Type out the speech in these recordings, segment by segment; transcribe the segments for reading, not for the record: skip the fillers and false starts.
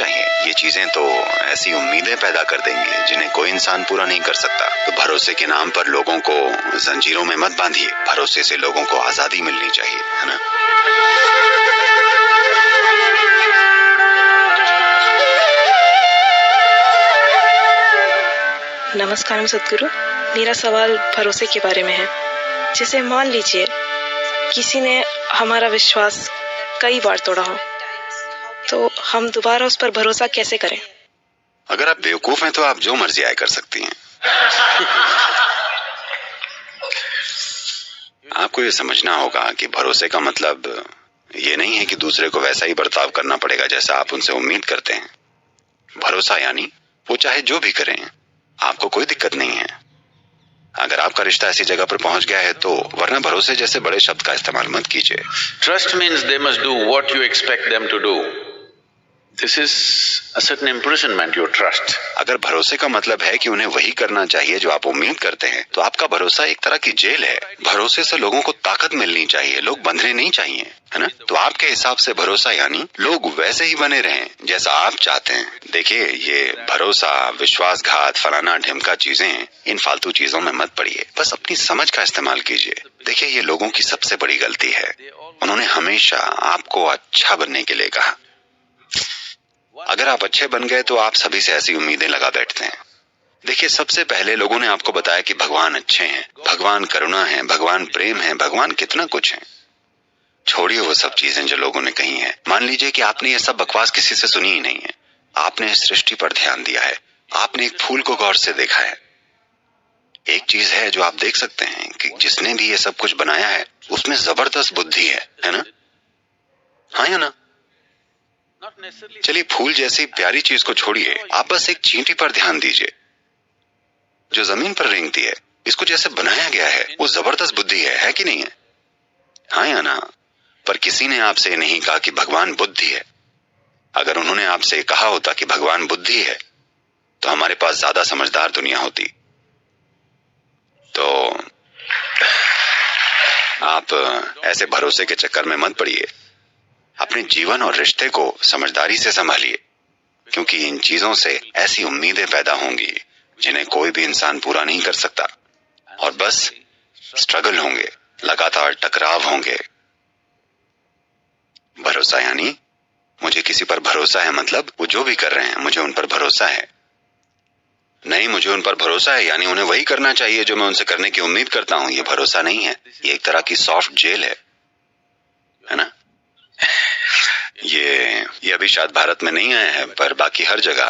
चाहिए। ये चीजें तो ऐसी उम्मीदें पैदा कर देंगे जिन्हें कोई इंसान पूरा नहीं कर सकता। तो भरोसे के नाम पर लोगों को जंजीरों में मत बांधिए। भरोसे से लोगों को आजादी मिलनी चाहिए, है ना? नमस्कार सदगुरु, मेरा सवाल भरोसे के बारे में है। जैसे मान लीजिए किसी ने हमारा विश्वास कई बार तोड़ा हो, तो हम दोबारा उस पर भरोसा कैसे करें? अगर आप बेवकूफ हैं तो आप जो मर्जी आए कर सकती हैं। आपको ये समझना होगा कि भरोसे का मतलब ये नहीं है कि दूसरे को वैसा ही बर्ताव करना पड़ेगा जैसा आप उनसे उम्मीद करते हैं। भरोसा यानी वो चाहे जो भी करें, आपको कोई दिक्कत नहीं है। अगर आपका रिश्ता ऐसी जगह पर पहुंच गया है तो, वरना भरोसे जैसे बड़े शब्द का इस्तेमाल मत कीजिए। Trust means they must do what you expect them to do. This is a certain imprisonment, your trust. अगर भरोसे का मतलब है कि उन्हें वही करना चाहिए जो आप उम्मीद करते हैं, तो आपका भरोसा एक तरह की जेल है। भरोसे से लोगों को ताकत मिलनी चाहिए, लोग बंधने नहीं चाहिए, है ना? तो आपके हिसाब से भरोसा यानी लोग वैसे ही बने रहें जैसा आप चाहते हैं। देखिए, ये भरोसा, विश्वासघात, फलाना ढिमका चीजें, इन फालतू चीजों में मत पड़िए। बस अपनी समझ का इस्तेमाल कीजिए। देखिए, ये लोगों की सबसे बड़ी गलती है। उन्होंने हमेशा आपको अच्छा बनने के लिए कहा। अगर आप अच्छे बन गए तो आप सभी से ऐसी उम्मीदें लगा बैठते हैं। देखिए, सबसे पहले लोगों ने आपको बताया कि भगवान अच्छे हैं, भगवान करुणा है, भगवान प्रेम है, भगवान कितना कुछ है। छोड़िए वो सब चीजें जो लोगों ने कही हैं। मान लीजिए कि आपने ये सब बकवास किसी से सुनी ही नहीं है। आपने सृष्टि पर ध्यान दिया है, आपने एक फूल को गौर से देखा है। एक चीज है जो आप देख सकते हैं कि जिसने भी ये सब कुछ बनाया है उसमें जबरदस्त बुद्धि है ना? हाँ या ना? चलिए, फूल जैसी प्यारी चीज को छोड़िए, आप बस एक चींटी पर ध्यान दीजिए जो जमीन पर रेंगती है। इसको जैसे बनाया गया है वो जबरदस्त बुद्धि है कि नहीं है? हाँ या ना? पर किसी ने आपसे नहीं कहा कि भगवान बुद्धि है। अगर उन्होंने आपसे कहा होता कि भगवान बुद्धि है तो हमारे पास ज्यादा समझदार दुनिया होती। तो आप ऐसे भरोसे के चक्कर में मत पड़िए। अपने जीवन और रिश्ते को समझदारी से संभालिए, क्योंकि इन चीजों से ऐसी उम्मीदें पैदा होंगी जिन्हें कोई भी इंसान पूरा नहीं कर सकता। और बस स्ट्रगल होंगे, लगातार टकराव होंगे। भरोसा यानी मुझे किसी पर भरोसा है, मतलब वो जो भी कर रहे हैं मुझे उन पर भरोसा है। नहीं, मुझे उन पर भरोसा है यानी उन्हें वही करना चाहिए जो मैं उनसे करने की उम्मीद करता हूं। ये भरोसा नहीं है, ये एक तरह की सॉफ्ट जेल है ना? ये अभी शायद भारत में नहीं आया है, पर बाकी हर जगह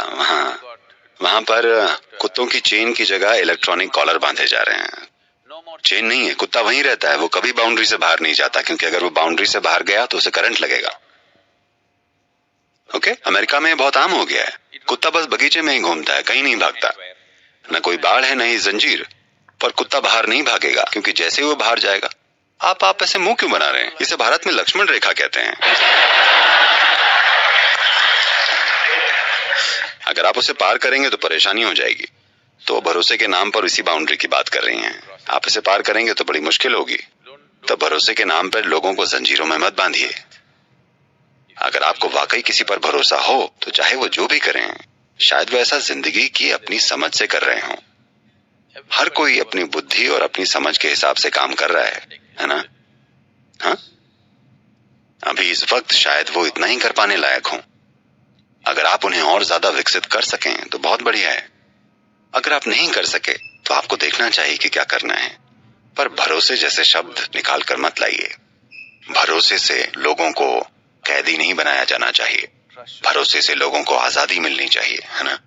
वहां पर कुत्तों की चेन की जगह इलेक्ट्रॉनिक कॉलर बांधे जा रहे हैं। चेन नहीं है, कुत्ता वहीं रहता है, वो कभी बाउंड्री से बाहर नहीं जाता, क्योंकि अगर वो बाउंड्री से बाहर गया तो उसे करंट लगेगा। ओके? अमेरिका में बहुत आम हो गया है। कुत्ता बस बगीचे में ही घूमता है, कहीं नहीं भागता। न कोई बाड़ है, न ही जंजीर, पर कुत्ता बाहर नहीं भागेगा, क्योंकि जैसे ही वो बाहर जाएगा। आप ऐसे मुंह क्यों बना रहे हैं? इसे भारत में लक्ष्मण रेखा कहते हैं। अगर आप उसे पार करेंगे तो परेशानी हो जाएगी। तो भरोसे के नाम पर इसी बाउंड्री की बात कर रही हैं। आप इसे पार करेंगे तो बड़ी मुश्किल होगी। तो भरोसे के नाम पर लोगों को जंजीरों में मत बांधिए। अगर आपको वाकई किसी पर भरोसा हो तो चाहे वो जो भी करें, शायद वो ऐसा जिंदगी की अपनी समझ से कर रहे हों। हर कोई अपनी बुद्धि और अपनी समझ के हिसाब से काम कर रहा है ना? हाँ, अभी इस वक्त शायद वो इतना ही कर पाने लायक हों। अगर आप उन्हें और ज्यादा विकसित कर सकें तो बहुत बढ़िया है। अगर आप नहीं कर सके तो आपको देखना चाहिए कि क्या करना है, पर भरोसे जैसे शब्द निकाल कर मत लाइए। भरोसे से लोगों को कैदी नहीं बनाया जाना चाहिए। भरोसे से लोगों को आजादी मिलनी चाहिए, है ना?